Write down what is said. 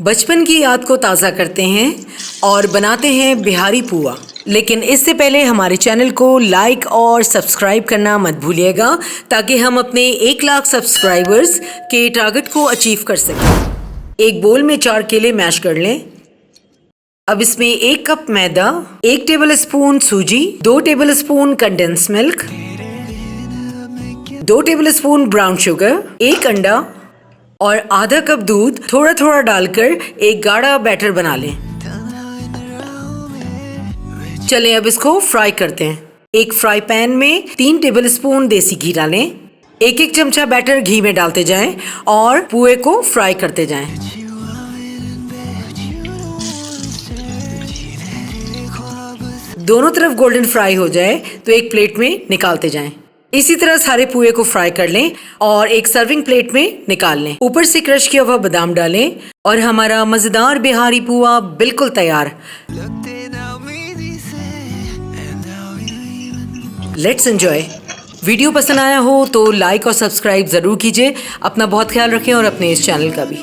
बचपन की याद को ताज़ा करते हैं और बनाते हैं बिहारी पुआ। लेकिन इससे पहले हमारे चैनल को लाइक और सब्सक्राइब करना मत भूलिएगा ताकि हम अपने 1 लाख सब्सक्राइबर्स के टारगेट को अचीव कर सकें। एक बोल में 4 केले मैश कर लें। अब इसमें 1 कप मैदा, 1 टेबल स्पून सूजी, 2 table spoon condense milk, 2 table spoon brown sugar, 1 अंडा और आधा कप दूध थोड़ा थोड़ा डालकर एक गाढ़ा बैटर बना लें। चलें अब इसको फ्राई करते हैं। एक फ्राई पैन में 3 टेबल स्पून देसी घी डालें। 1-1 चमचा बैटर घी में डालते जाएं और पुए को फ्राई करते जाएं। दोनों तरफ गोल्डन फ्राई हो जाए तो एक प्लेट में निकालते जाएं। इसी तरह सारे पुए को फ्राई कर लें और एक सर्विंग प्लेट में निकाल लें। ऊपर से क्रश किया हुआ बादाम डालें और हमारा मजेदार बिहारी पुआ बिल्कुल तैयार। Let's enjoy. वीडियो पसंद आया हो तो लाइक और सब्सक्राइब जरूर कीजिए। अपना बहुत ख्याल रखें और अपने इस चैनल का भी।